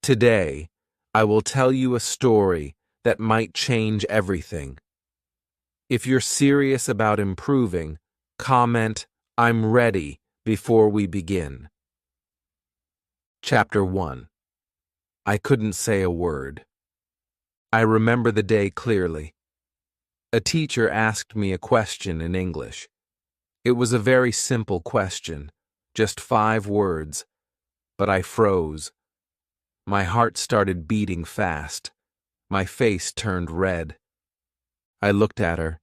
Today, I will tell you a story that might change everything. If you're serious about improving, comment, "I'm ready," before we begin. Chapter 1. I couldn't say a word. I remember the day clearly. A teacher asked me a question in English. It was a very simple question, just 5 words, but I froze. My heart started beating fast. My face turned red. I looked at her.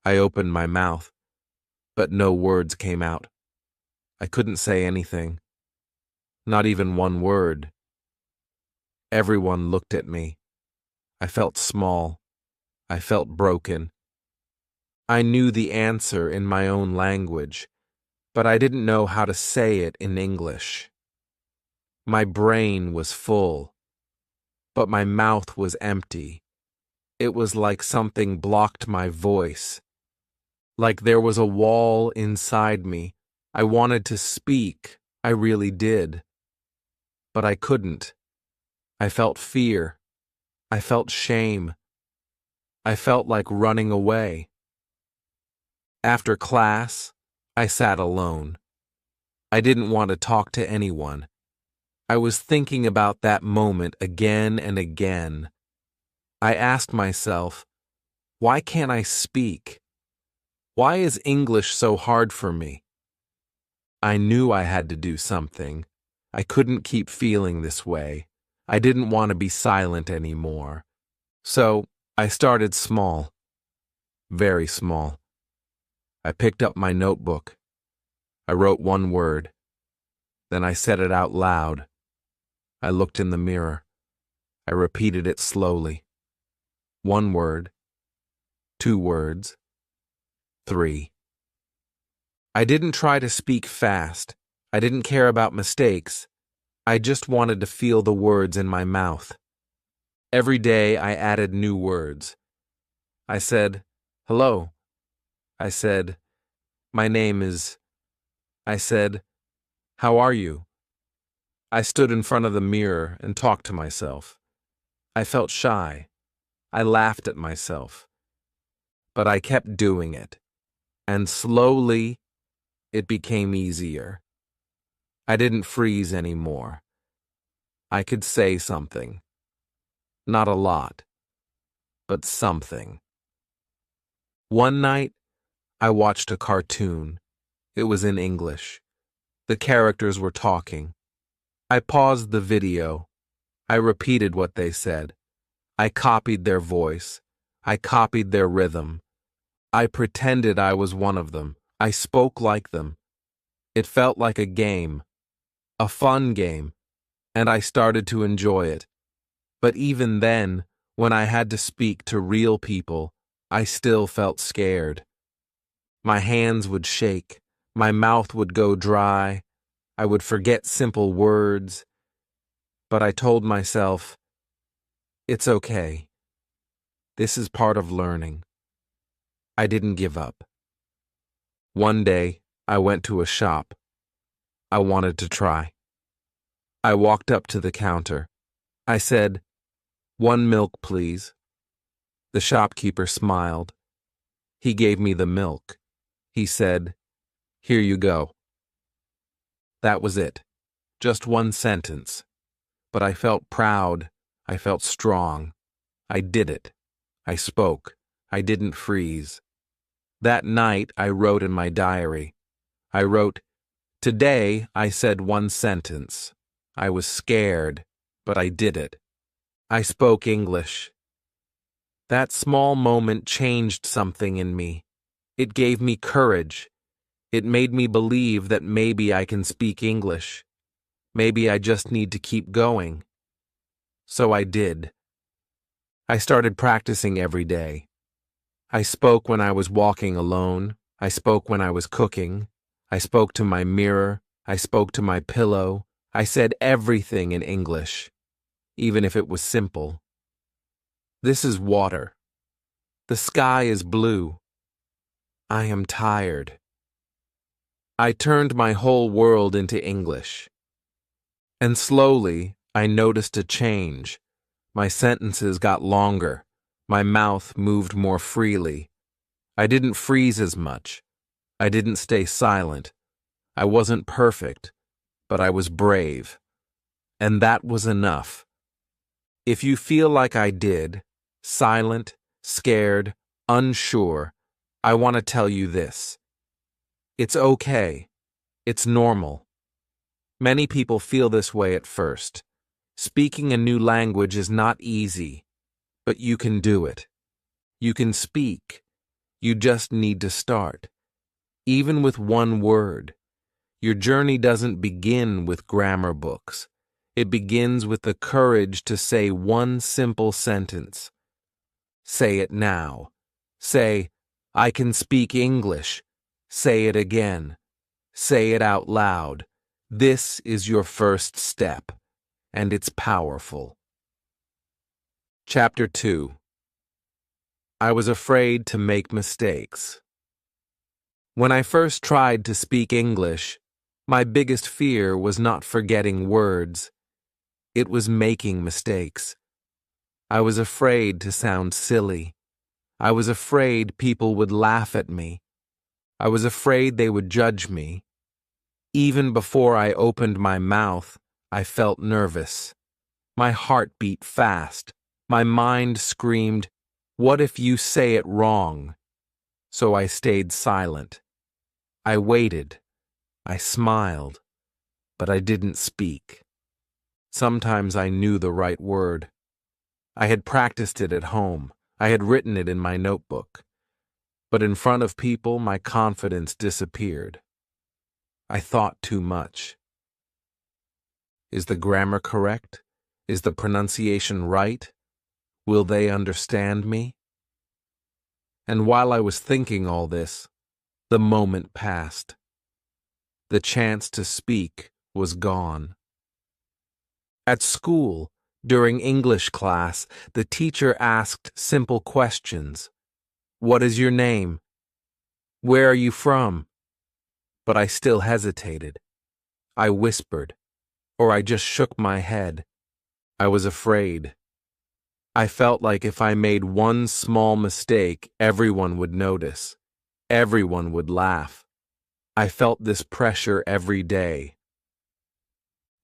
I opened my mouth, but no words came out. I couldn't say anything. Not even one word. Everyone looked at me. I felt small. I felt broken. I knew the answer in my own language, but I didn't know how to say it in English. My brain was full, but my mouth was empty. It was like something blocked my voice. Like there was a wall inside me. I wanted to speak, I really did. But I couldn't. I felt fear. I felt shame. I felt like running away. After class, I sat alone. I didn't want to talk to anyone. I was thinking about that moment again and again. I asked myself, why can't I speak? Why is English so hard for me? I knew I had to do something. I couldn't keep feeling this way. I didn't want to be silent anymore. So I started small. Very small. I picked up my notebook. I wrote 1 word. Then I said it out loud. I looked in the mirror. I repeated it slowly. 1 word. 2 words. 3. I didn't try to speak fast. I didn't care about mistakes. I just wanted to feel the words in my mouth. Every day I added new words. I said, "Hello." I said, "My name is." I said, "How are you?" I stood in front of the mirror and talked to myself. I felt shy. I laughed at myself. But I kept doing it. And slowly, it became easier. I didn't freeze anymore. I could say something. Not a lot, but something. One night, I watched a cartoon. It was in English. The characters were talking. I paused the video. I repeated what they said. I copied their voice. I copied their rhythm. I pretended I was one of them. I spoke like them. It felt like a game. A fun game. And I started to enjoy it. But even then, when I had to speak to real people, I still felt scared. My hands would shake. My mouth would go dry. I would forget simple words. But I told myself, it's okay. This is part of learning. I didn't give up. One day, I went to a shop. I wanted to try. I walked up to the counter. I said, "1 milk, please." The shopkeeper smiled. He gave me the milk. He said, "Here you go." That was it. Just 1 sentence. But I felt proud. I felt strong. I did it. I spoke. I didn't freeze. That night, I wrote in my diary. I wrote, "Today, I said 1 sentence. I was scared, but I did it. I spoke English." That small moment changed something in me. It gave me courage. It made me believe that maybe I can speak English. Maybe I just need to keep going. So I did. I started practicing every day. I spoke when I was walking alone. I spoke when I was cooking. I spoke to my mirror. I spoke to my pillow. I said everything in English, even if it was simple. This is water. The sky is blue. I am tired. I turned my whole world into English. And slowly, I noticed a change. My sentences got longer. My mouth moved more freely. I didn't freeze as much. I didn't stay silent. I wasn't perfect, but I was brave. And that was enough. If you feel like I did, silent, scared, unsure, I want to tell you this. It's okay. It's normal. Many people feel this way at first. Speaking a new language is not easy, but you can do it. You can speak. You just need to start. Even with one word. Your journey doesn't begin with grammar books. It begins with the courage to say one simple sentence. Say it now. Say, I can speak English. Say it again. Say it out loud. This is your first step, and it's powerful. Chapter 2. I was afraid to make mistakes. When I first tried to speak English, my biggest fear was not forgetting words. It was making mistakes. I was afraid to sound silly. I was afraid people would laugh at me. I was afraid they would judge me. Even before I opened my mouth, I felt nervous. My heart beat fast. My mind screamed, "What if you say it wrong?" So I stayed silent. I waited. I smiled. But I didn't speak. Sometimes I knew the right word. I had practiced it at home. I had written it in my notebook. But in front of people, my confidence disappeared. I thought too much. Is the grammar correct? Is the pronunciation right? Will they understand me? And while I was thinking all this, the moment passed. The chance to speak was gone. At school, during English class, the teacher asked simple questions. What is your name? Where are you from? But I still hesitated. I whispered, or I just shook my head. I was afraid. I felt like if I made one small mistake, everyone would notice. Everyone would laugh. I felt this pressure every day.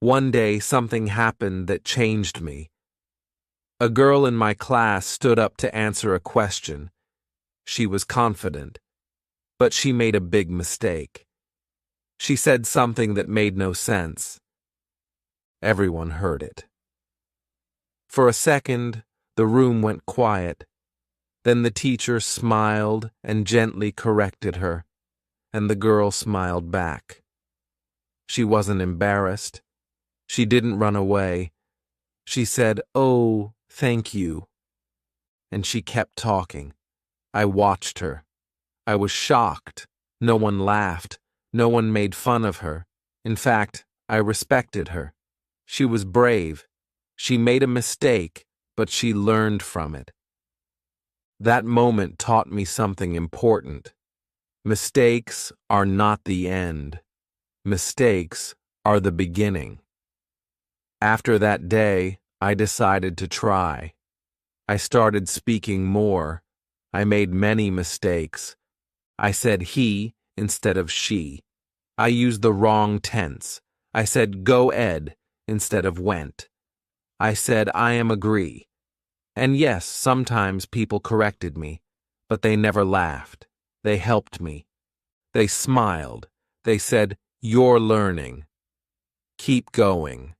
One day, something happened that changed me. A girl in my class stood up to answer a question. She was confident, but she made a big mistake. She said something that made no sense. Everyone heard it. For a second, the room went quiet. Then the teacher smiled and gently corrected her, and the girl smiled back. She wasn't embarrassed. She didn't run away. She said, "Oh, thank you." And she kept talking. I watched her. I was shocked. No one laughed. No one made fun of her. In fact, I respected her. She was brave. She made a mistake, but she learned from it. That moment taught me something important. Mistakes are not the end. Mistakes are the beginning. After that day, I decided to try. I started speaking more. I made many mistakes. I said he instead of she. I used the wrong tense. I said go Ed instead of went. I said I am agree. And yes, sometimes people corrected me, but they never laughed. They helped me. They smiled. They said, "You're learning. Keep going."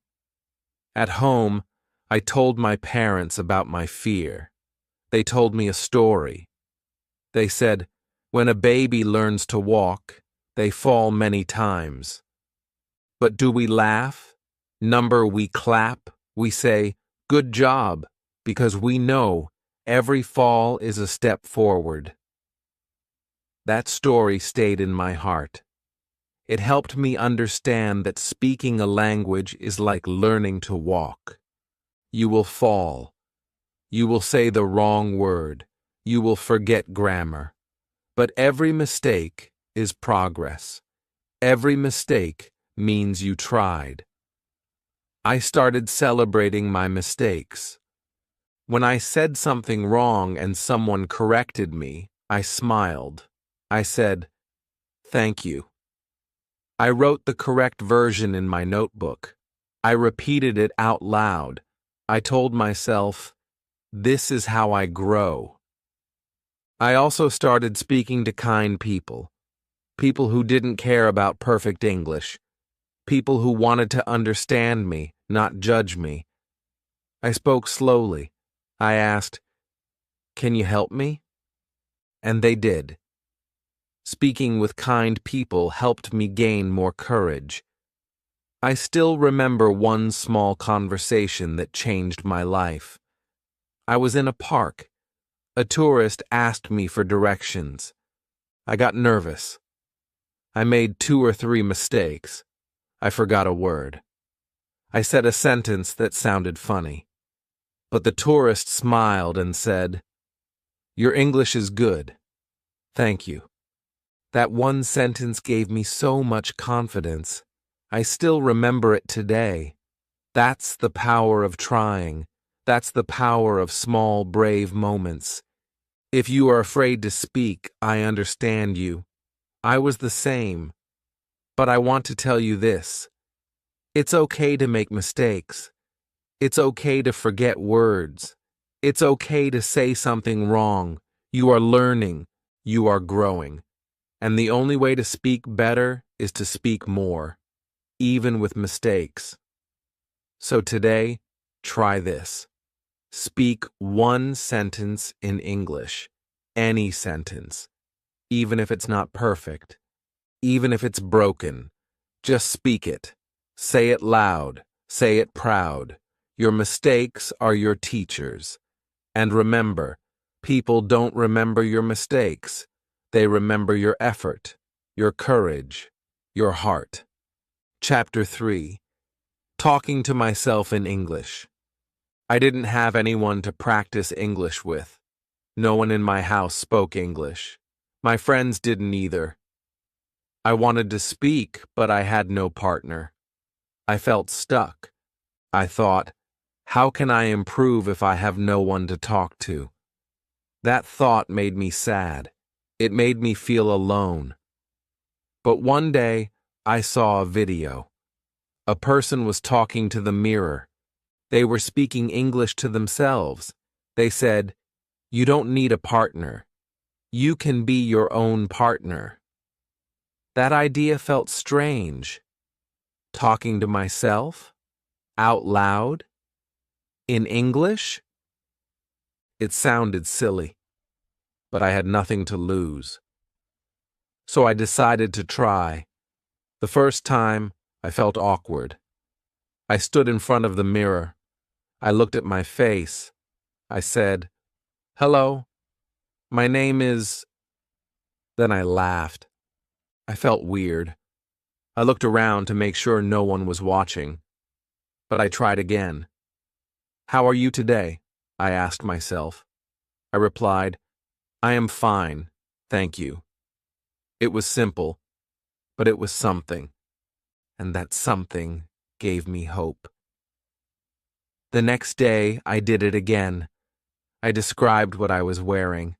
At home, I told my parents about my fear. They told me a story. They said, when a baby learns to walk, they fall many times. But do we laugh? We clap? We say, "Good job," because we know every fall is a step forward. That story stayed in my heart. It helped me understand that speaking a language is like learning to walk. You will fall. You will say the wrong word. You will forget grammar. But every mistake is progress. Every mistake means you tried. I started celebrating my mistakes. When I said something wrong and someone corrected me, I smiled. I said, "Thank you." I wrote the correct version in my notebook. I repeated it out loud. I told myself, "This is how I grow." I also started speaking to kind people. People who didn't care about perfect English. People who wanted to understand me, not judge me. I spoke slowly. I asked, "Can you help me?" And they did. Speaking with kind people helped me gain more courage. I still remember one small conversation that changed my life. I was in a park. A tourist asked me for directions. I got nervous. I made 2 or 3 mistakes. I forgot a word. I said a sentence that sounded funny. But the tourist smiled and said, "Your English is good. Thank you." That one sentence gave me so much confidence. I still remember it today. That's the power of trying. That's the power of small, brave moments. If you are afraid to speak, I understand you. I was the same. But I want to tell you this. It's okay to make mistakes. It's okay to forget words. It's okay to say something wrong. You are learning. You are growing. And the only way to speak better is to speak more, even with mistakes. So today, try this. Speak one sentence in English, any sentence, even if it's not perfect, even if it's broken. Just speak it. Say it loud. Say it proud. Your mistakes are your teachers. And remember, people don't remember your mistakes. They remember your effort, your courage, your heart. Chapter 3. Talking to myself in English. I didn't have anyone to practice English with. No one in my house spoke English. My friends didn't either. I wanted to speak, but I had no partner. I felt stuck. I thought, how can I improve if I have no one to talk to? That thought made me sad. It made me feel alone. But one day, I saw a video. A person was talking to the mirror. They were speaking English to themselves. They said, "You don't need a partner. You can be your own partner." That idea felt strange. Talking to myself? Out loud? In English? It sounded silly, but I had nothing to lose. So I decided to try. The first time, I felt awkward. I stood in front of the mirror. I looked at my face. I said, "Hello, my name is..." Then I laughed. I felt weird. I looked around to make sure no one was watching. But I tried again. "How are you today?" I asked myself. I replied, "I am fine, thank you." It was simple, but it was something. And that something gave me hope. The next day, I did it again. I described what I was wearing.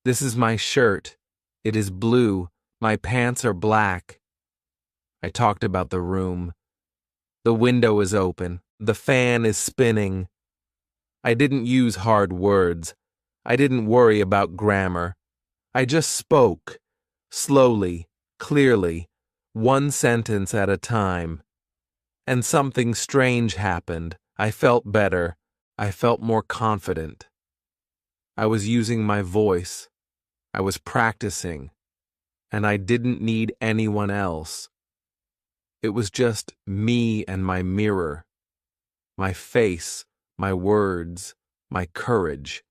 "This is my shirt. It is blue. My pants are black." I talked about the room. The window is open. The fan is spinning. I didn't use hard words. I didn't worry about grammar. I just spoke, slowly, clearly, one sentence at a time. And something strange happened. I felt better. I felt more confident. I was using my voice. I was practicing. And I didn't need anyone else. It was just me and my mirror, my face, my words, my courage.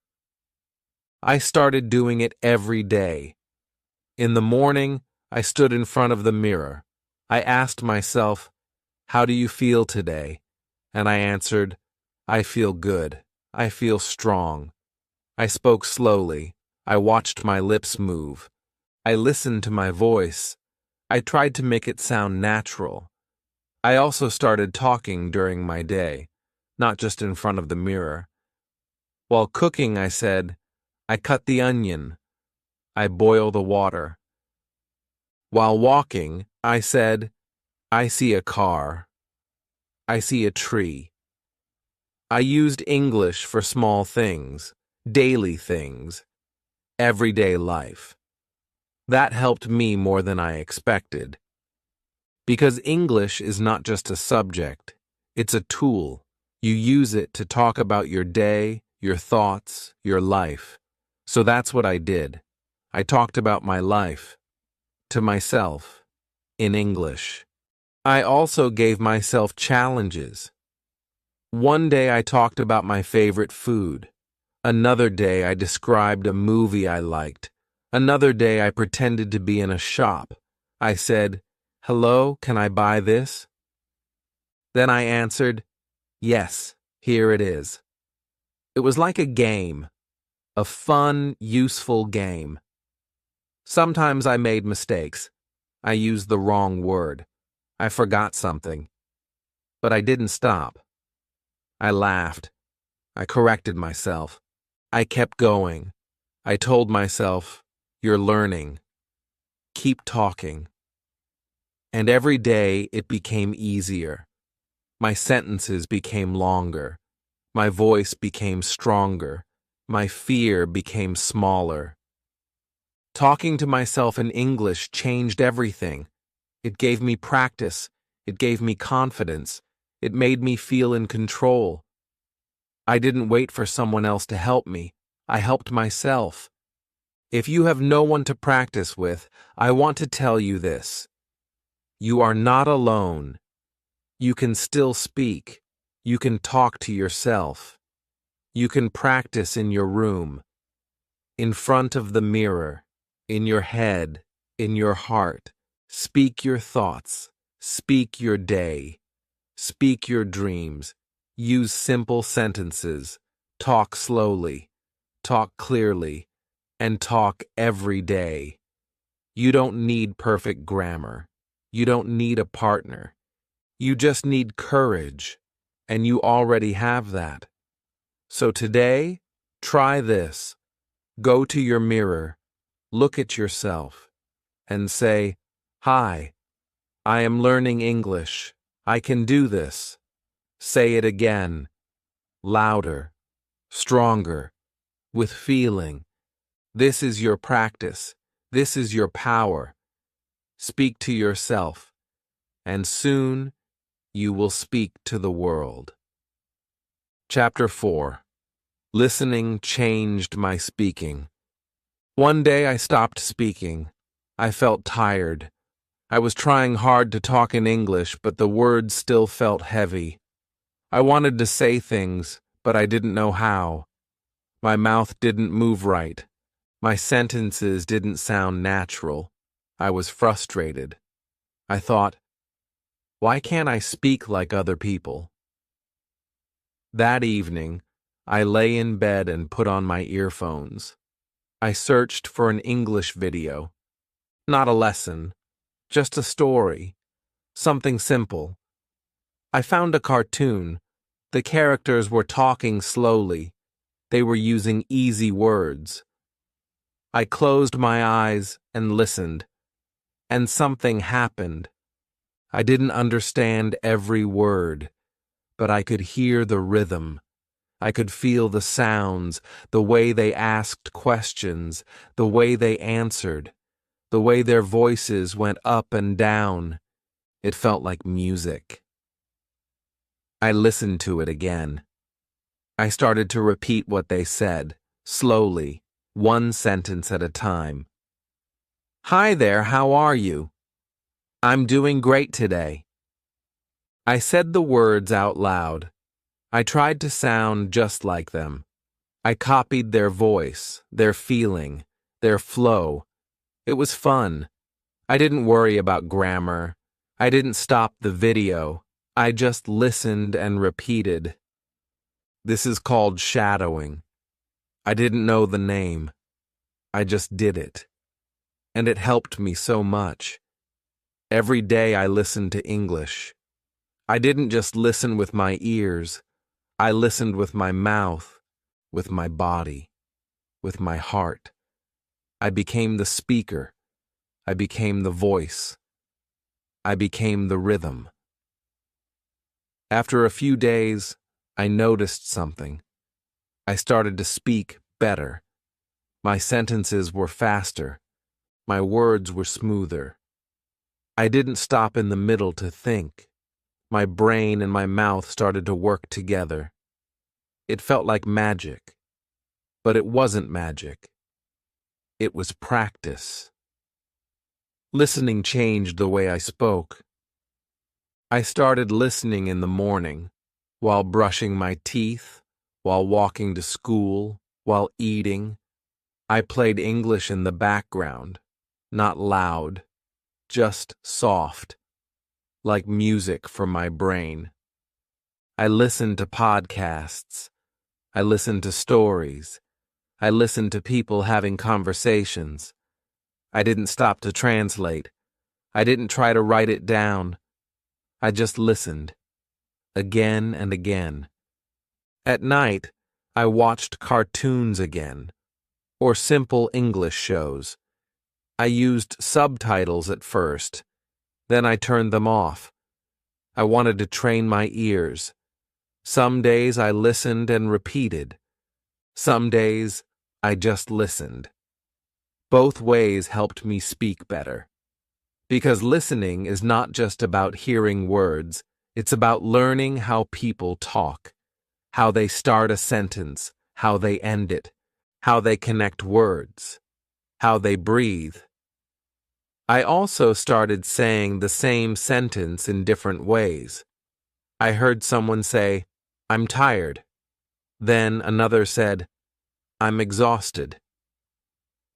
I started doing it every day. In the morning, I stood in front of the mirror. I asked myself, "How do you feel today?" And I answered, "I feel good. I feel strong." I spoke slowly. I watched my lips move. I listened to my voice. I tried to make it sound natural. I also started talking during my day, not just in front of the mirror. While cooking, I said, I cut the onion. I boil the water. While walking, I said, I see a car. I see a tree. I used English for small things, daily things, everyday life. That helped me more than I expected. Because English is not just a subject, it's a tool. You use it to talk about your day, your thoughts, your life. So that's what I did. I talked about my life, to myself, in English. I also gave myself challenges. One day I talked about my favorite food. Another day I described a movie I liked. Another day I pretended to be in a shop. I said, "Hello, can I buy this?" Then I answered, "Yes, here it is." It was like a game, a fun, useful game. Sometimes I made mistakes. I used the wrong word. I forgot something. But I didn't stop. I laughed. I corrected myself. I kept going. I told myself, "You're learning. Keep talking." And every day it became easier. My sentences became longer. My voice became stronger. My fear became smaller. Talking to myself in English changed everything. It gave me practice. It gave me confidence. It made me feel in control. I didn't wait for someone else to help me. I helped myself. If you have no one to practice with, I want to tell you this. You are not alone. You can still speak. You can talk to yourself. You can practice in your room, in front of the mirror, in your head, in your heart. Speak your thoughts. Speak your day. Speak your dreams. Use simple sentences. Talk slowly. Talk clearly. And talk every day. You don't need perfect grammar. You don't need a partner. You just need courage. And you already have that. So today, try this. Go to your mirror, look at yourself, and say, "Hi, I am learning English. I can do this." Say it again, louder, stronger, with feeling. This is your practice. This is your power. Speak to yourself, and soon you will speak to the world. Chapter 4. Listening changed my speaking. One day I stopped speaking. I felt tired. I was trying hard to talk in English, but the words still felt heavy. I wanted to say things, but I didn't know how. My mouth didn't move right. My sentences didn't sound natural. I was frustrated. I thought, why can't I speak like other people? That evening, I lay in bed and put on my earphones. I searched for an English video. Not a lesson, just a story. Something simple. I found a cartoon. The characters were talking slowly. They were using easy words. I closed my eyes and listened. And something happened. I didn't understand every word, but I could hear the rhythm. I could feel the sounds, the way they asked questions, the way they answered, the way their voices went up and down. It felt like music. I listened to it again. I started to repeat what they said, slowly, one sentence at a time. "Hi there, how are you?" "I'm doing great today." I said the words out loud. I tried to sound just like them. I copied their voice, their feeling, their flow. It was fun. I didn't worry about grammar. I didn't stop the video. I just listened and repeated. This is called shadowing. I didn't know the name. I just did it. And it helped me so much. Every day I listened to English. I didn't just listen with my ears. I listened with my mouth, with my body, with my heart. I became the speaker. I became the voice. I became the rhythm. After a few days, I noticed something. I started to speak better. My sentences were faster. My words were smoother. I didn't stop in the middle to think. My brain and my mouth started to work together. It felt like magic, but it wasn't magic. It was practice. Listening changed the way I spoke. I started listening in the morning, while brushing my teeth, while walking to school, while eating. I played English in the background, not loud, just soft, like music for my brain. I listened to podcasts. I listened to stories. I listened to people having conversations. I didn't stop to translate. I didn't try to write it down. I just listened, again and again. At night, I watched cartoons again, or simple English shows. I used subtitles at first, then I turned them off. I wanted to train my ears. Some days I listened and repeated. Some days I just listened. Both ways helped me speak better. Because listening is not just about hearing words, it's about learning how people talk, how they start a sentence, how they end it, how they connect words, how they breathe. I also started saying the same sentence in different ways. I heard someone say, "I'm tired." Then another said, "I'm exhausted."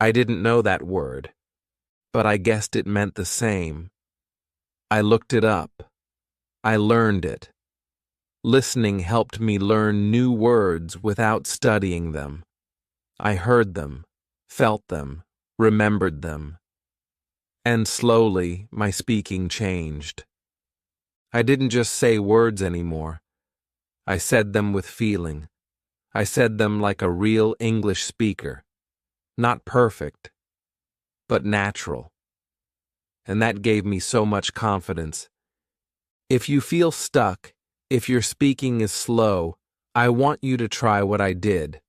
I didn't know that word, but I guessed it meant the same. I looked it up. I learned it. Listening helped me learn new words without studying them. I heard them, felt them, remembered them. And slowly, my speaking changed. I didn't just say words anymore. I said them with feeling. I said them like a real English speaker. Not perfect, but natural. And that gave me so much confidence. If you feel stuck, if your speaking is slow, I want you to try what I did.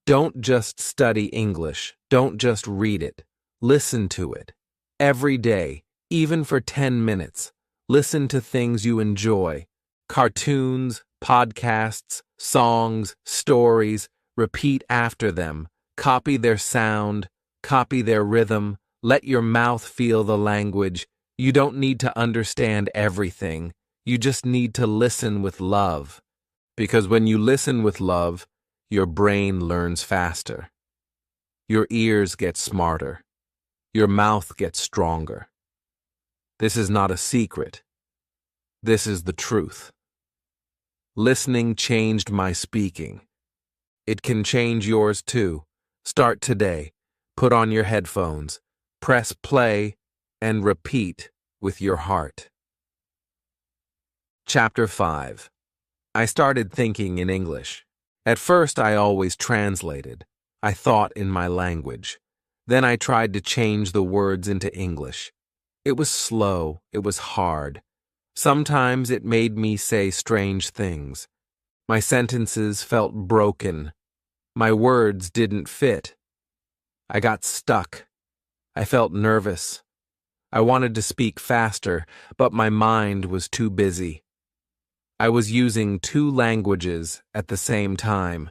Don't just study English. Don't just read it. Listen to it. Every day, even for 10 minutes, listen to things you enjoy. Cartoons, podcasts, songs, stories. Repeat after them. Copy their sound. Copy their rhythm. Let your mouth feel the language. You don't need to understand everything. You just need to listen with love. Because when you listen with love, your brain learns faster. Your ears get smarter. Your mouth gets stronger. This is not a secret. This is the truth. Listening changed my speaking. It can change yours too. Start today. Put on your headphones. Press play and repeat with your heart. Chapter 5. I started thinking in English. At first, I always translated. I thought in my language. Then I tried to change the words into English. It was slow. It was hard. Sometimes it made me say strange things. My sentences felt broken. My words didn't fit. I got stuck. I felt nervous. I wanted to speak faster, but my mind was too busy. I was using 2 languages at the same time.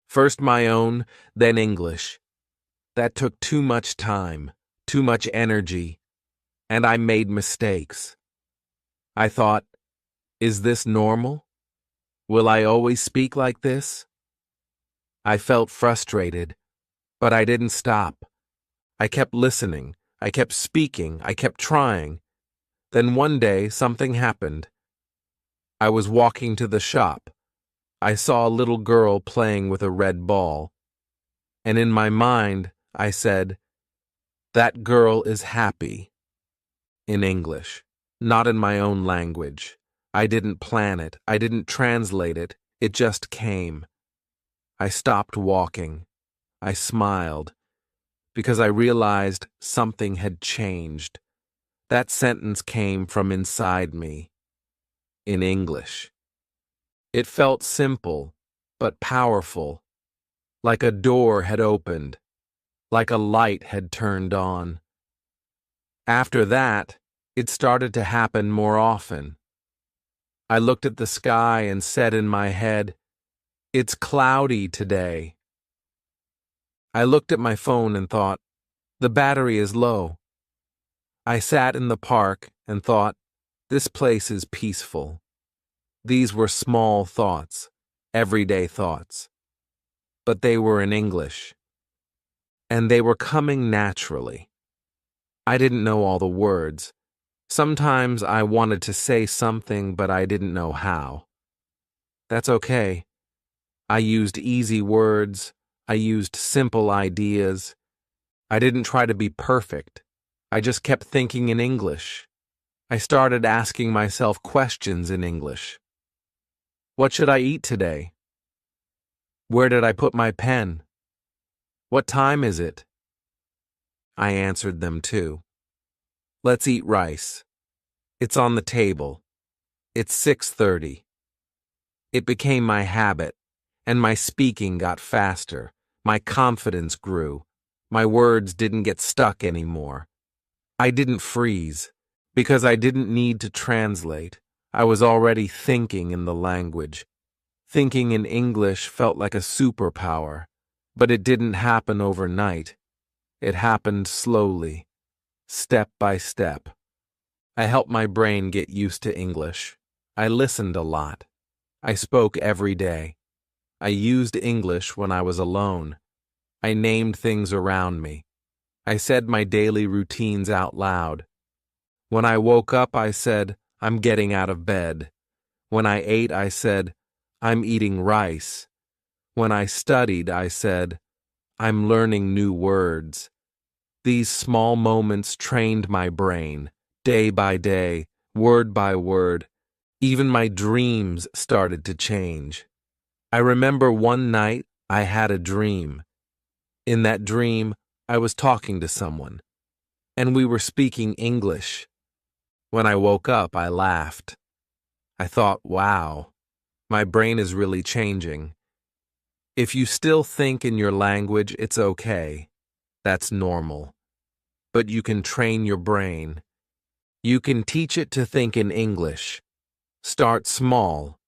First my own, then English. That took too much time, too much energy, and I made mistakes. I thought, is this normal? Will I always speak like this? I felt frustrated, but I didn't stop. I kept listening, I kept speaking, I kept trying. Then one day something happened. I was walking to the shop. I saw a little girl playing with a red ball. And in my mind, I said, "That girl is happy." In English, not in my own language. I didn't plan it. I didn't translate it. It just came. I stopped walking. I smiled because I realized something had changed. That sentence came from inside me, in English. It felt simple, but powerful, like a door had opened, like a light had turned on. After that, it started to happen more often. I looked at the sky and said in my head, "It's cloudy today." I looked at my phone and thought, "The battery is low." I sat in the park and thought, "This place is peaceful." These were small thoughts, everyday thoughts, but they were in English, and they were coming naturally. I didn't know all the words. Sometimes I wanted to say something, but I didn't know how. That's okay. I used easy words. I used simple ideas. I didn't try to be perfect. I just kept thinking in English. I started asking myself questions in English. What should I eat today? Where did I put my pen? What time is it? I answered them too. Let's eat rice. It's on the table. It's 6:30. It became my habit, and my speaking got faster. My confidence grew. My words didn't get stuck anymore. I didn't freeze, because I didn't need to translate. I was already thinking in the language. Thinking in English felt like a superpower, but it didn't happen overnight. It happened slowly, step by step. I helped my brain get used to English. I listened a lot. I spoke every day. I used English when I was alone. I named things around me. I said my daily routines out loud. When I woke up, I said, "I'm getting out of bed." When I ate, I said, "I'm eating rice." When I studied, I said, "I'm learning new words." These small moments trained my brain, day by day, word by word. Even my dreams started to change. I remember one night I had a dream. In that dream, I was talking to someone, and we were speaking English. When I woke up, I laughed. I thought, wow, my brain is really changing. If you still think in your language, it's okay. That's normal. But you can train your brain. You can teach it to think in English. Start small.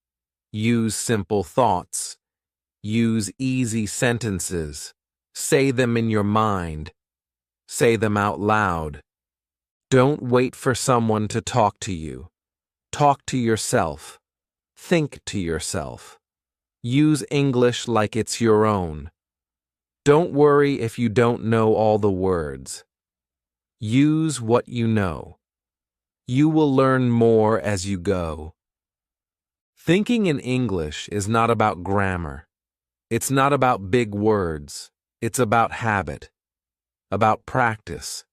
Use simple thoughts. Use easy sentences. Say them in your mind. Say them out loud. Don't wait for someone to talk to you. Talk to yourself. Think to yourself. Use English like it's your own. Don't worry if you don't know all the words. Use what you know. You will learn more as you go. Thinking in English is not about grammar. It's not about big words. It's about habit, about practice,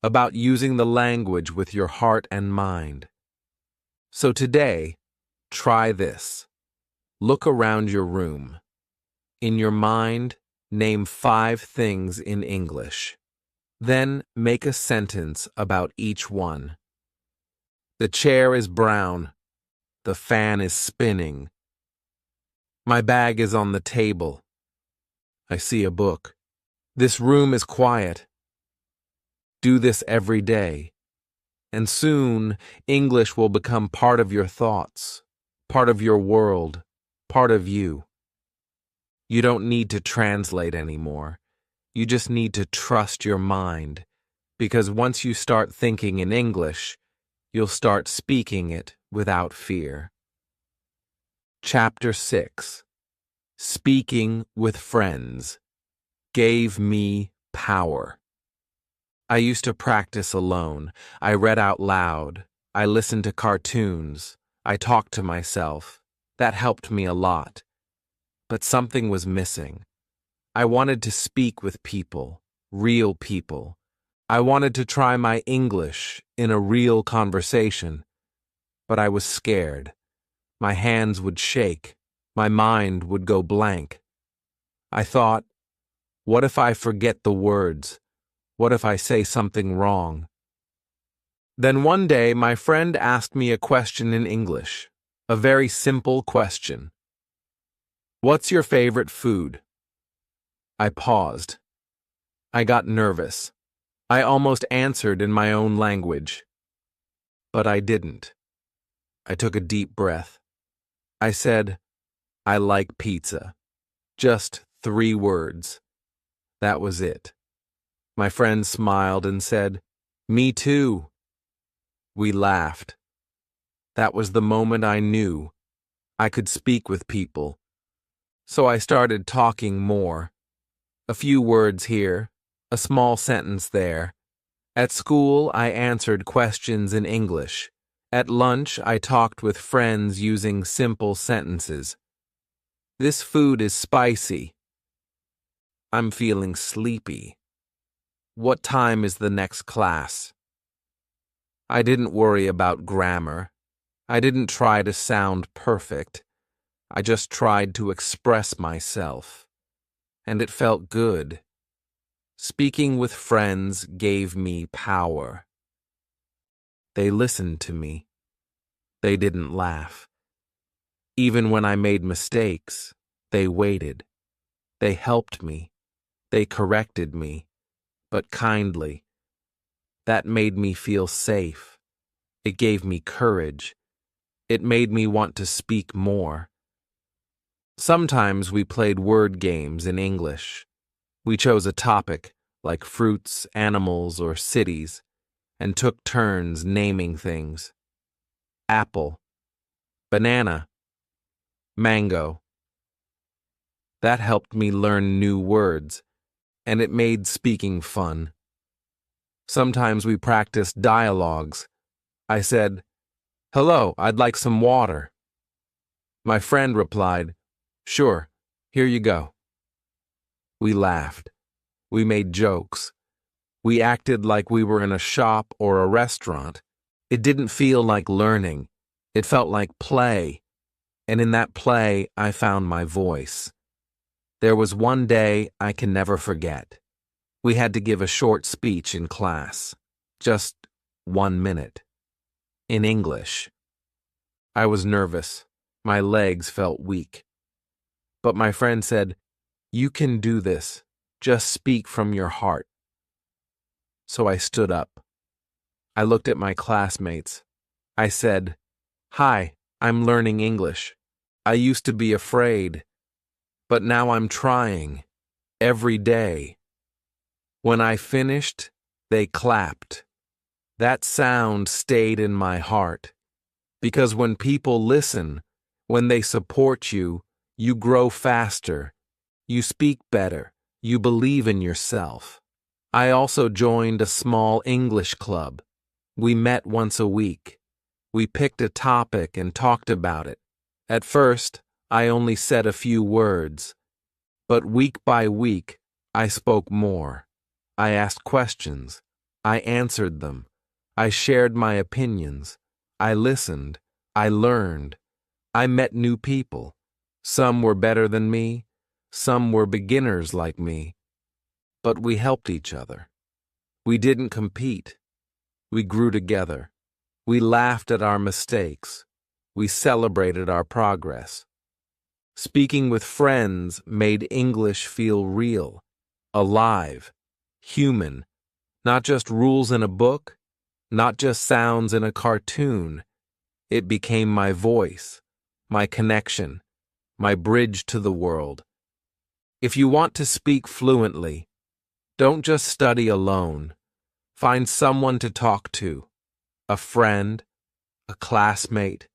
about using the language with your heart and mind. So today, try this. Look around your room. In your mind, name 5 things in English. Then make a sentence about each one. The chair is brown. The fan is spinning. My bag is on the table. I see a book. This room is quiet. Do this every day. And soon, English will become part of your thoughts, part of your world, part of you. You don't need to translate anymore. You just need to trust your mind, because once you start thinking in English, you'll start speaking it without fear. Chapter 6. Speaking with Friends gave me power. I used to practice alone. I read out loud. I listened to cartoons. I talked to myself. That helped me a lot. But something was missing. I wanted to speak with people, real people. I wanted to try my English in a real conversation. but I was scared. My hands would shake. My mind would go blank. I thought, what if I forget the words? What if I say something wrong? Then one day, my friend asked me a question in English, a very simple question. What's your favorite food? I paused. I got nervous. I almost answered in my own language. But I didn't. I took a deep breath. I said, I like pizza. Just 3 words. That was it. My friend smiled and said, Me too. We laughed. That was the moment I knew I could speak with people. So I started talking more. A few words here, a small sentence there. At school, I answered questions in English. At lunch, I talked with friends using simple sentences. This food is spicy. I'm feeling sleepy. What time is the next class? I didn't worry about grammar. I didn't try to sound perfect. I just tried to express myself. And it felt good. Speaking with friends gave me power. They listened to me. They didn't laugh. Even when I made mistakes, they waited. They helped me. They corrected me, but kindly. That made me feel safe. It gave me courage. It made me want to speak more. Sometimes we played word games in English. We chose a topic, like fruits, animals, or cities, and took turns naming things. Apple, banana, mango. That helped me learn new words, and it made speaking fun. Sometimes we practiced dialogues. I said, Hello, I'd like some water. My friend replied, Sure, here you go. We laughed. We made jokes. We acted like we were in a shop or a restaurant. It didn't feel like learning. It felt like play. And in that play, I found my voice. There was one day I can never forget. We had to give a short speech in class. Just 1 minute. In English. I was nervous. My legs felt weak. But my friend said, You can do this. Just speak from your heart. So I stood up. I looked at my classmates. I said, Hi, I'm learning English. I used to be afraid, but now I'm trying. Every day. When I finished, they clapped. That sound stayed in my heart. Because when people listen, when they support you, you grow faster. You speak better. You believe in yourself. I also joined a small English club. We met once a week. We picked a topic and talked about it. At first, I only said a few words. But week by week, I spoke more. I asked questions. I answered them. I shared my opinions. I listened. I learned. I met new people. Some were better than me. Some were beginners like me. But we helped each other. We didn't compete. We grew together. We laughed at our mistakes. We celebrated our progress. Speaking with friends made English feel real, alive, human, not just rules in a book, not just sounds in a cartoon. It became my voice, my connection, my bridge to the world. If you want to speak fluently, don't just study alone. Find someone to talk to, a friend, a classmate,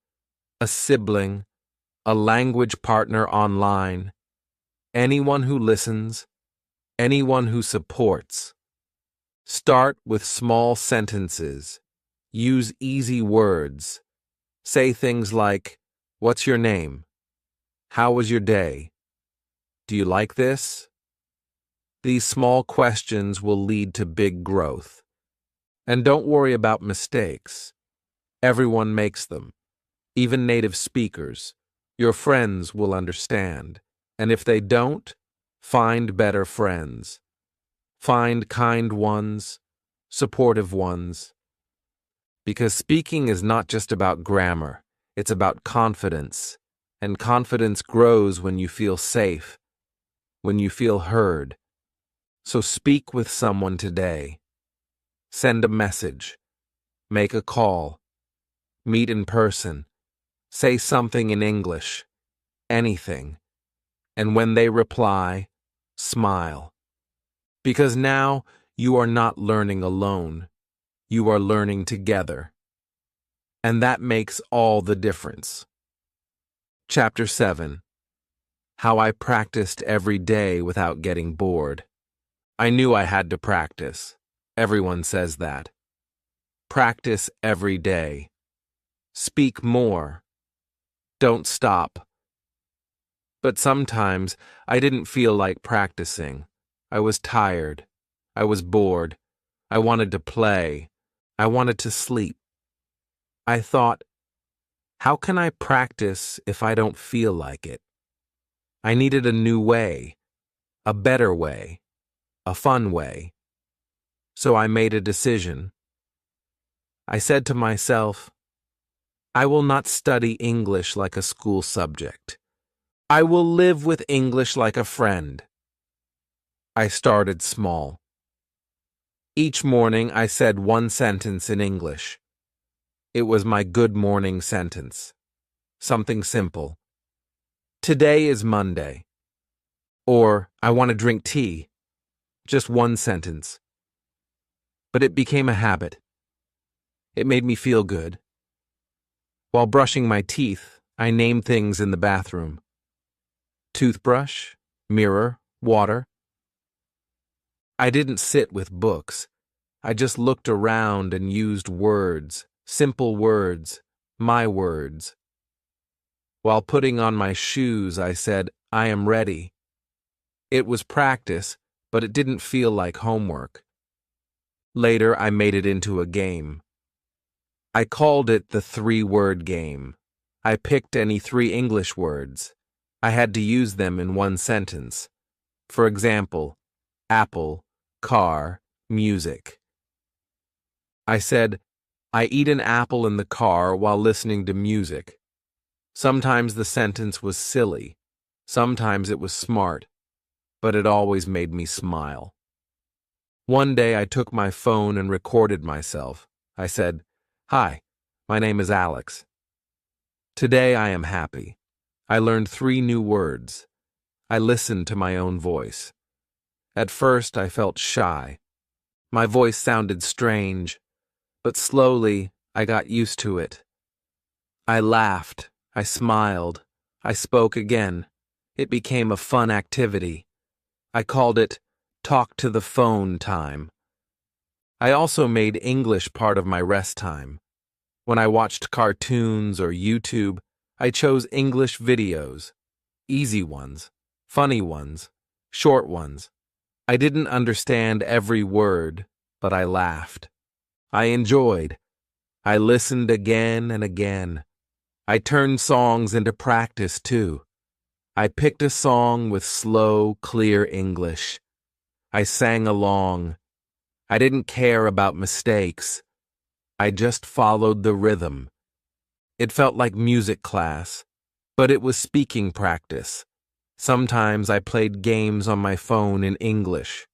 a sibling, a language partner online, anyone who listens, anyone who supports. Start with small sentences. Use easy words. Say things like, What's your name? How was your day? Do you like this? These small questions will lead to big growth. And don't worry about mistakes. Everyone makes them. even native speakers. Your friends will understand. And if they don't, find better friends. Find kind ones, supportive ones. Because speaking is not just about grammar, it's about confidence. And confidence grows when you feel safe, when you feel heard. So speak with someone today. Send a message. Make a call. Meet in person. Say something in English. Anything. And when they reply, smile. Because now you are not learning alone. You are learning together. And that makes all the difference. Chapter 7. How I practiced every day without getting bored. I knew I had to practice. Everyone says that. Practice every day. Speak more. Don't stop. But sometimes I didn't feel like practicing. I was tired. I was bored. I wanted to play. I wanted to sleep. I thought, how can I practice if I don't feel like it? I needed a new way, a better way, a fun way. So I made a decision. I said to myself, I will not study English like a school subject. I will live with English like a friend. I started small. Each morning I said one sentence in English. It was my good morning sentence. Something simple. Today is Monday. Or, I want to drink tea. Just one sentence. But it became a habit. It made me feel good. While brushing my teeth, I named things in the bathroom. Toothbrush, mirror, water. I didn't sit with books. I just looked around and used words, simple words, my words. While putting on my shoes, I said, I am ready. It was practice, but it didn't feel like homework. Later, I made it into a game. I called it the 3-word game. I picked any 3 English words. I had to use them in one sentence. For example, apple, car, music. I said, I eat an apple in the car while listening to music. Sometimes the sentence was silly. Sometimes it was smart. But it always made me smile. One day I took my phone and recorded myself. I said, Hi, my name is Alex. Today I am happy. I learned 3 new words. I listened to my own voice. At first I felt shy. My voice sounded strange, but slowly I got used to it. I laughed. I smiled. I spoke again. It became a fun activity. I called it talk to the phone time. I also made English part of my rest time. When I watched cartoons or YouTube, I chose English videos. Easy ones, funny ones, short ones. I didn't understand every word, but I laughed. I enjoyed. I listened again and again. I turned songs into practice, too. I picked a song with slow, clear English. I sang along. I didn't care about mistakes. I just followed the rhythm. It felt like music class, but it was speaking practice. Sometimes I played games on my phone in English.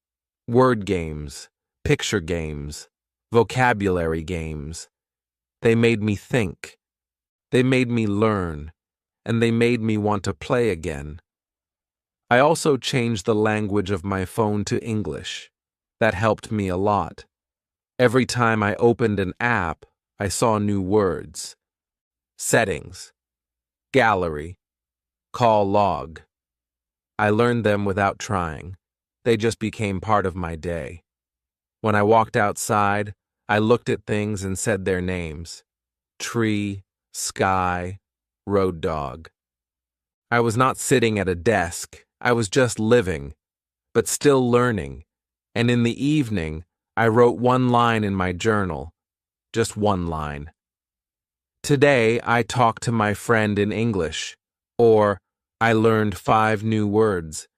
Word games, picture games, vocabulary games. They made me think. They made me learn, and they made me want to play again. I also changed the language of my phone to English. That helped me a lot. Every time I opened an app, I saw new words. Settings, gallery, call log. I learned them without trying. They just became part of my day. When I walked outside, I looked at things and said their names. Tree, sky, road dog. I was not sitting at a desk. I was just living, but still learning. And in the evening, I wrote one line in my journal. Just one line. Today I talked to my friend in English, or I learned 5 new words.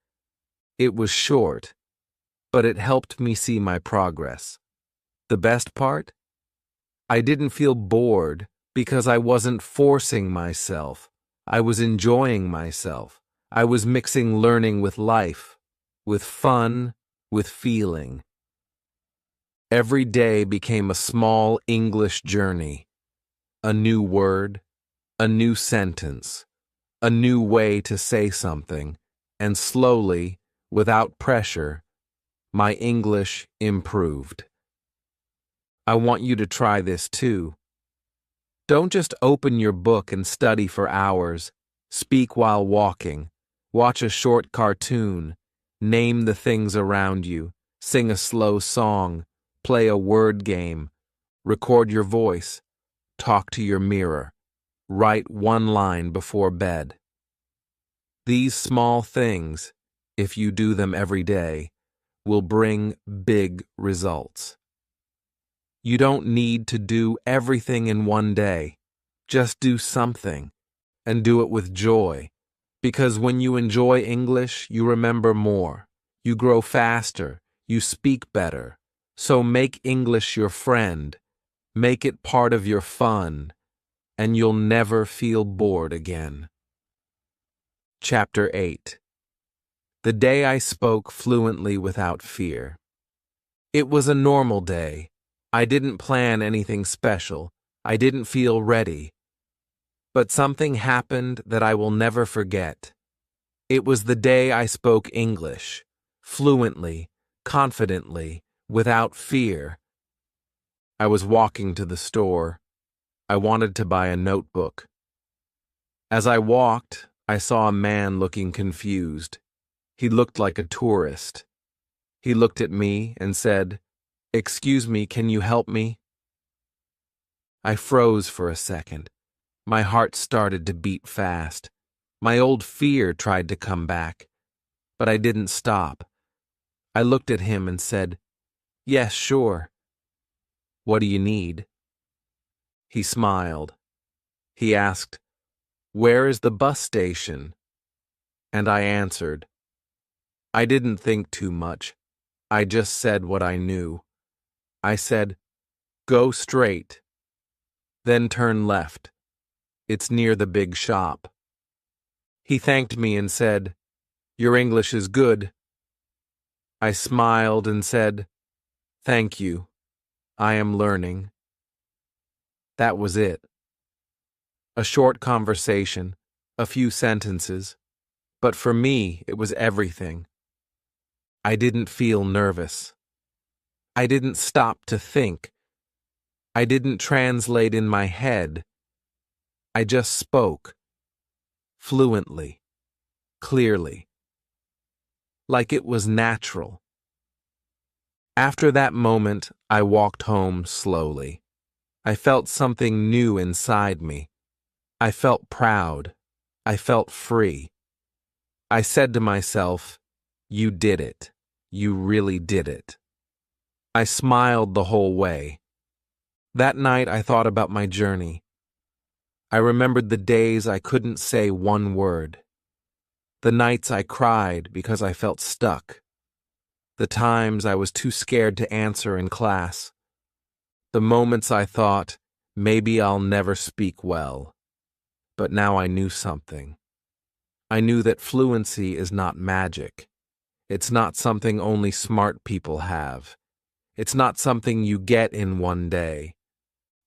It was short, but it helped me see my progress. The best part? I didn't feel bored because I wasn't forcing myself. I was enjoying myself. I was mixing learning with life, with fun, with feeling. Every day became a small English journey. A new word, a new sentence, a new way to say something, and slowly, without pressure, my English improved. I want you to try this too. Don't just open your book and study for hours. Speak while walking. Watch a short cartoon. Name the things around you. Sing a slow song. Play a word game. Record your voice. Talk to your mirror. Write 1 line before bed. These small things, if you do them every day, will bring big results. You don't need to do everything in one day. Just do something, and do it with joy. Because when you enjoy English, you remember more. You grow faster. You speak better. So make English your friend. Make it part of your fun, and you'll never feel bored again. Chapter 8. The day I spoke fluently without fear. It was a normal day. I didn't plan anything special. I didn't feel ready. But something happened that I will never forget. It was the day I spoke English, fluently, confidently, without fear. I was walking to the store. I wanted to buy a notebook. As I walked, I saw a man looking confused. He looked like a tourist. He looked at me and said, "Excuse me, can you help me?" I froze for a second. My heart started to beat fast. My old fear tried to come back, but I didn't stop. I looked at him and said, "Yes, sure. What do you need?" He smiled. He asked, "Where is the bus station?" And I answered. I didn't think too much. I just said what I knew. I said, "Go straight. Then turn left. It's near the big shop." He thanked me and said, "Your English is good." I smiled and said, "Thank you. I am learning." That was it. A short conversation, a few sentences, but for me it was everything. I didn't feel nervous. I didn't stop to think. I didn't translate in my head. I just spoke, fluently, clearly, like it was natural. After that moment, I walked home slowly. I felt something new inside me. I felt proud. I felt free. I said to myself, "You did it. You really did it." I smiled the whole way. That night I thought about my journey. I remembered the days I couldn't say one word. The nights I cried because I felt stuck. The times I was too scared to answer in class. The moments I thought, maybe I'll never speak well. But now I knew something. I knew that fluency is not magic. It's not something only smart people have. It's not something you get in one day.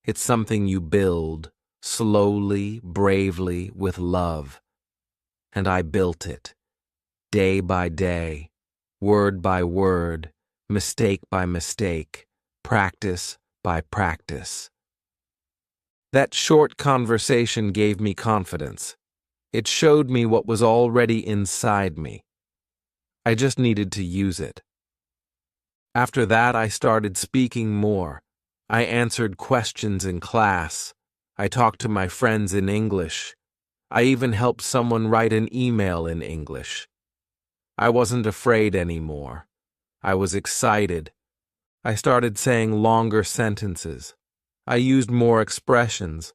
It's something you build, slowly, bravely, with love. And I built it, day by day, word by word, mistake by mistake, practice by practice. That short conversation gave me confidence. It showed me what was already inside me. I just needed to use it. After that, I started speaking more. I answered questions in class. I talked to my friends in English. I even helped someone write an email in English. I wasn't afraid anymore. I was excited. I started saying longer sentences. I used more expressions.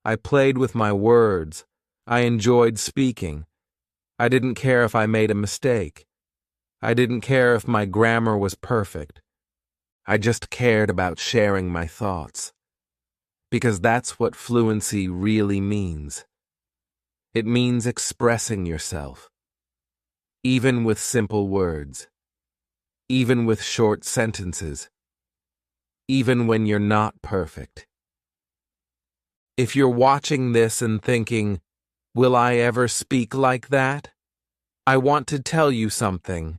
I played with my words. I enjoyed speaking. I didn't care if I made a mistake. I didn't care if my grammar was perfect. I just cared about sharing my thoughts. Because that's what fluency really means. It means expressing yourself. Even with simple words. Even with short sentences. Even when you're not perfect. If you're watching this and thinking, will I ever speak like that? I want to tell you something.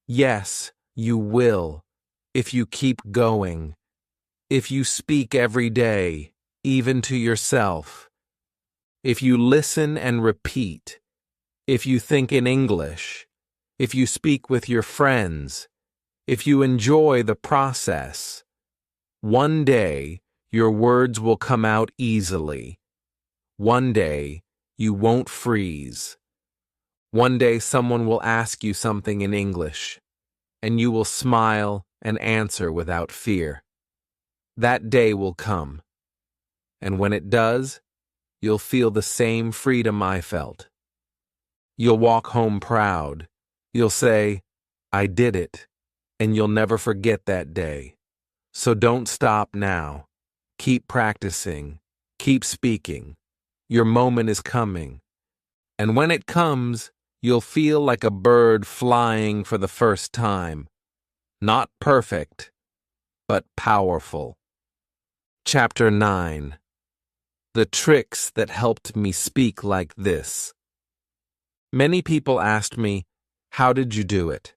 Yes, you will, if you keep going. If you speak every day, even to yourself. If you listen and repeat. If you think in English. If you speak with your friends. If you enjoy the process. One day, your words will come out easily. One day, you won't freeze. One day someone will ask you something in English, and you will smile and answer without fear. That day will come, and when it does, you'll feel the same freedom I felt. You'll walk home proud. You'll say, I did it, and you'll never forget that day. So don't stop now. Keep practicing. Keep speaking. Your moment is coming. And when it comes, you'll feel like a bird flying for the first time. Not perfect, but powerful. Chapter 9. The tricks that helped me speak like this. Many people asked me, how did you do it?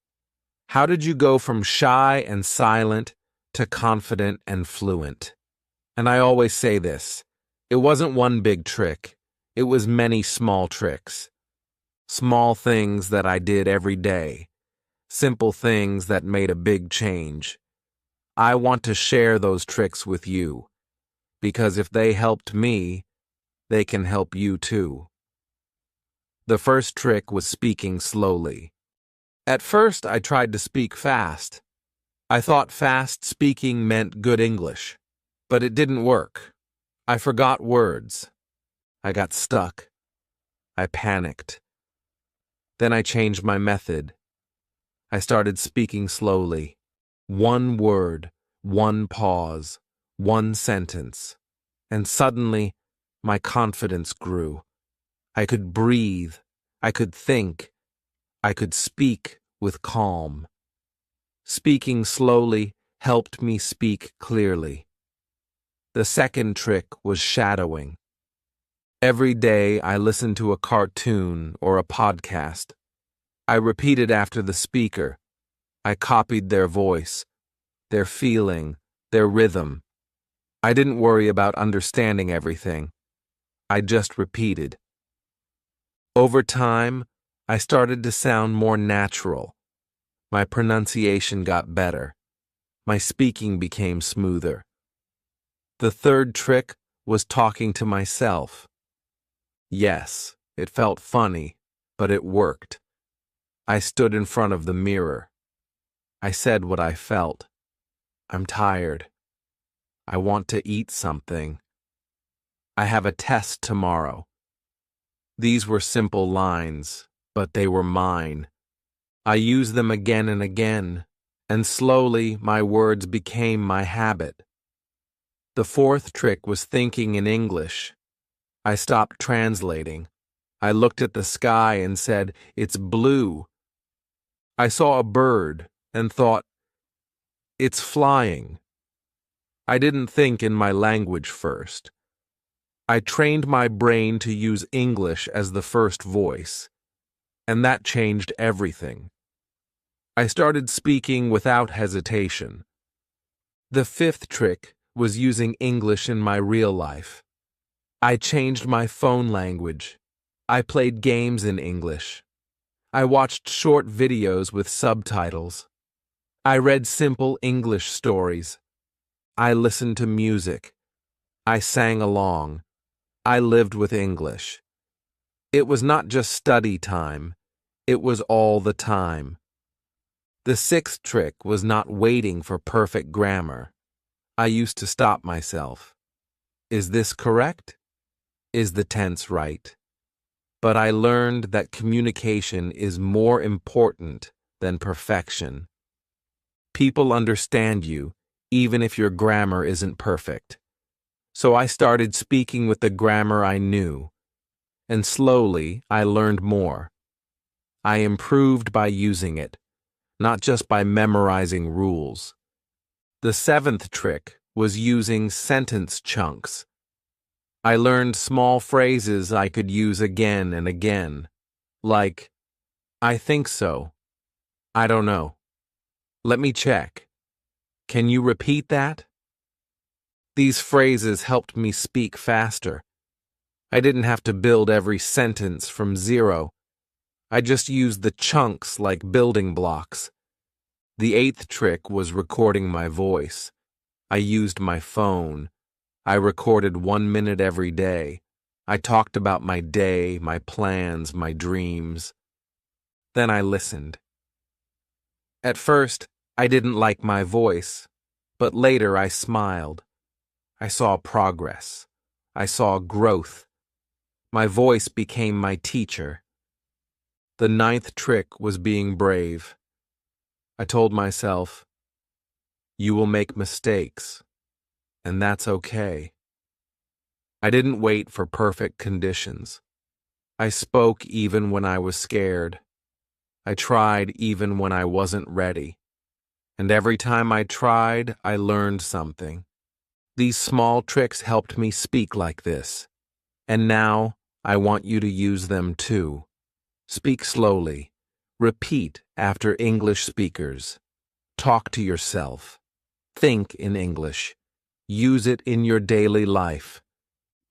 How did you go from shy and silent to confident and fluent? And I always say this, it wasn't one big trick, it was many small tricks. Small things that I did every day, simple things that made a big change. I want to share those tricks with you, because if they helped me, they can help you too. The first trick was speaking slowly. At first, I tried to speak fast. I thought fast speaking meant good English, but it didn't work. I forgot words. I got stuck. I panicked. Then I changed my method. I started speaking slowly. One word, one pause, one sentence. And suddenly, my confidence grew. I could breathe. I could think. I could speak with calm. Speaking slowly helped me speak clearly. The second trick was shadowing. Every day I listened to a cartoon or a podcast. I repeated after the speaker. I copied their voice, their feeling, their rhythm. I didn't worry about understanding everything. I just repeated. Over time, I started to sound more natural. My pronunciation got better. My speaking became smoother. The third trick was talking to myself. Yes, it felt funny, but it worked. I stood in front of the mirror. I said what I felt. I'm tired. I want to eat something. I have a test tomorrow. These were simple lines, but they were mine. I used them again and again, and slowly my words became my habit. The fourth trick was thinking in English. I stopped translating. I looked at the sky and said, "It's blue." I saw a bird and thought, "It's flying." I didn't think in my language first. I trained my brain to use English as the first voice, and that changed everything. I started speaking without hesitation. The fifth trick was using English in my real life. I changed my phone language. I played games in English. I watched short videos with subtitles. I read simple English stories. I listened to music. I sang along. I lived with English. It was not just study time. It was all the time. The sixth trick was not waiting for perfect grammar. I used to stop myself. Is this correct? Is the tense right? But I learned that communication is more important than perfection. People understand you, even if your grammar isn't perfect. So I started speaking with the grammar I knew, and slowly I learned more. I improved by using it, not just by memorizing rules. The seventh trick was using sentence chunks. I learned small phrases I could use again and again, like, I think so. I don't know. Let me check. Can you repeat that? These phrases helped me speak faster. I didn't have to build every sentence from zero. I just used the chunks like building blocks. The eighth trick was recording my voice. I used my phone. I recorded 1 minute every day. I talked about my day, my plans, my dreams. Then I listened. At first, I didn't like my voice, but later I smiled. I saw progress. I saw growth. My voice became my teacher. The ninth trick was being brave. I told myself, you will make mistakes, and that's okay. I didn't wait for perfect conditions. I spoke even when I was scared. I tried even when I wasn't ready. And every time I tried, I learned something. These small tricks helped me speak like this. And now, I want you to use them too. Speak slowly. Repeat after English speakers. Talk to yourself. Think in English. Use it in your daily life.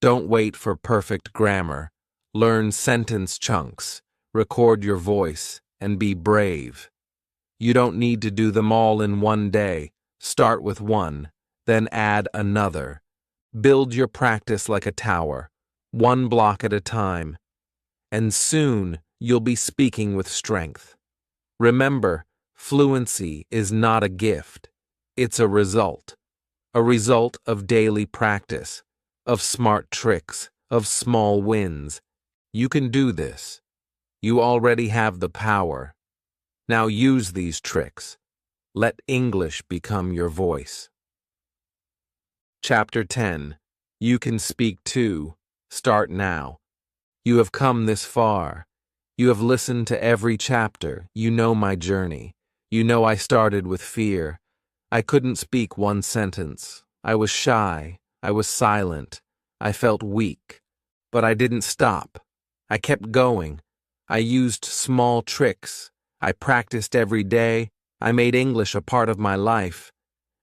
Don't wait for perfect grammar. Learn sentence chunks. Record your voice, and be brave. You don't need to do them all in one day. Start with one, then add another. Build your practice like a tower, one block at a time, and soon you'll be speaking with strength. Remember, fluency is not a gift. It's a result of daily practice, of smart tricks, of small wins. You can do this. You already have the power. Now use these tricks. Let English become your voice. Chapter 10. You can speak too. Start now. You have come this far. You have listened to every chapter. You know my journey. You know I started with fear. I couldn't speak one sentence. I was shy. I was silent. I felt weak. But I didn't stop. I kept going. I used small tricks. I practiced every day. I made English a part of my life.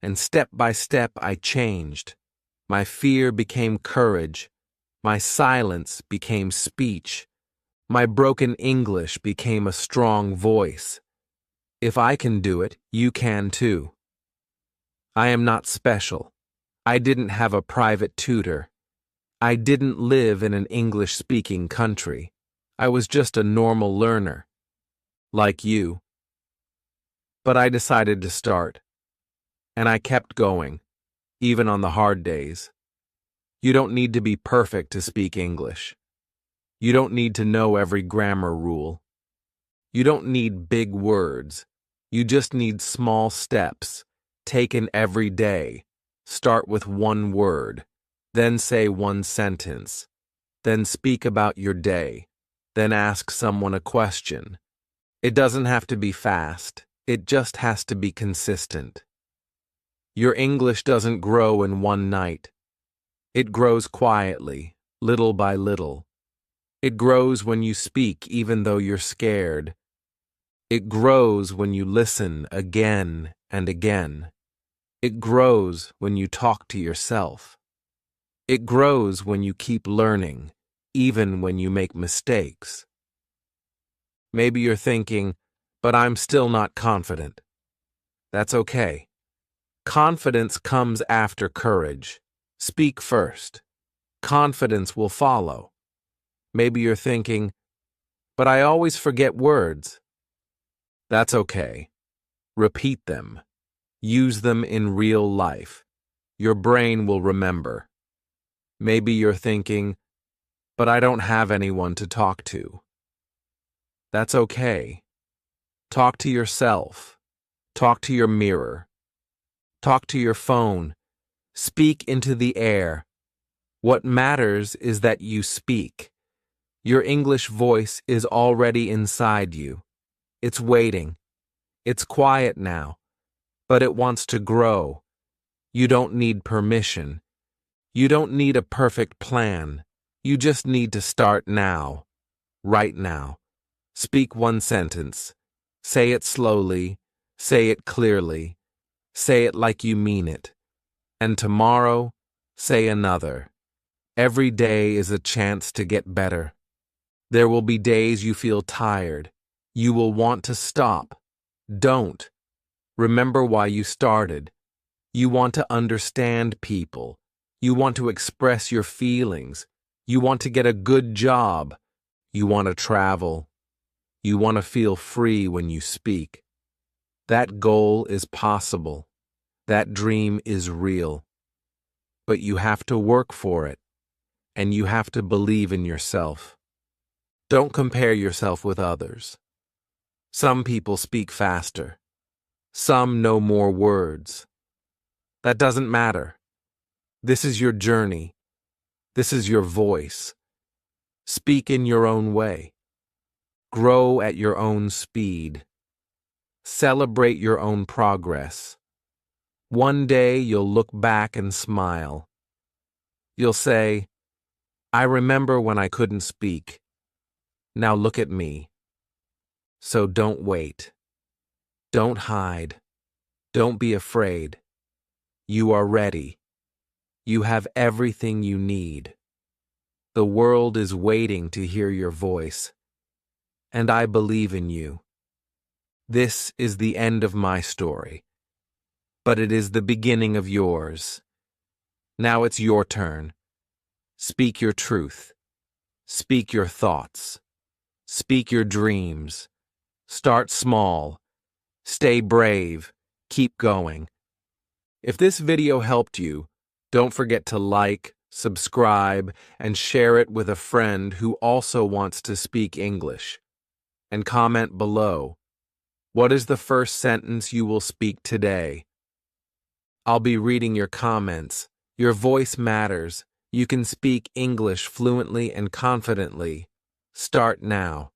And step by step I changed. My fear became courage. My silence became speech. My broken English became a strong voice. If I can do it, you can too. I am not special. I didn't have a private tutor. I didn't live in an English-speaking country. I was just a normal learner, like you. But I decided to start, and I kept going, even on the hard days. You don't need to be perfect to speak English. You don't need to know every grammar rule. You don't need big words. You just need small steps, taken every day. Start with one word, then say one sentence, then speak about your day, then ask someone a question. It doesn't have to be fast. It just has to be consistent. Your English doesn't grow in one night. It grows quietly, little by little. It grows when you speak even though you're scared. It grows when you listen again and again. It grows when you talk to yourself. It grows when you keep learning, even when you make mistakes. Maybe you're thinking, but I'm still not confident. That's okay. Confidence comes after courage. Speak first. Confidence will follow. Maybe you're thinking, but I always forget words. That's okay. Repeat them. Use them in real life. Your brain will remember. Maybe you're thinking, but I don't have anyone to talk to. That's okay. Talk to yourself. Talk to your mirror. Talk to your phone. Speak into the air. What matters is that you speak. Your English voice is already inside you. It's waiting. It's quiet now, but it wants to grow. You don't need permission. You don't need a perfect plan. You just need to start now, right now. Speak one sentence. Say it slowly. Say it clearly. Say it like you mean it. And tomorrow, say another. Every day is a chance to get better. There will be days you feel tired. You will want to stop. Don't. Remember why you started. You want to understand people. You want to express your feelings. You want to get a good job. You want to travel. You want to feel free when you speak. That goal is possible. That dream is real. But you have to work for it, and you have to believe in yourself. Don't compare yourself with others. Some people speak faster. Some know more words. That doesn't matter. This is your journey. This is your voice. Speak in your own way. Grow at your own speed. Celebrate your own progress. One day you'll look back and smile. You'll say, I remember when I couldn't speak. Now look at me. So don't wait. Don't hide. Don't be afraid. You are ready. You have everything you need. The world is waiting to hear your voice. And I believe in you. This is the end of my story. But it is the beginning of yours. Now it's your turn. Speak your truth. Speak your thoughts. Speak your dreams. Start small. Stay brave. Keep going. If this video helped you, don't forget to like, subscribe, and share it with a friend who also wants to speak English. And comment below. What is the first sentence you will speak today? I'll be reading your comments. Your voice matters. You can speak English fluently and confidently. Start now.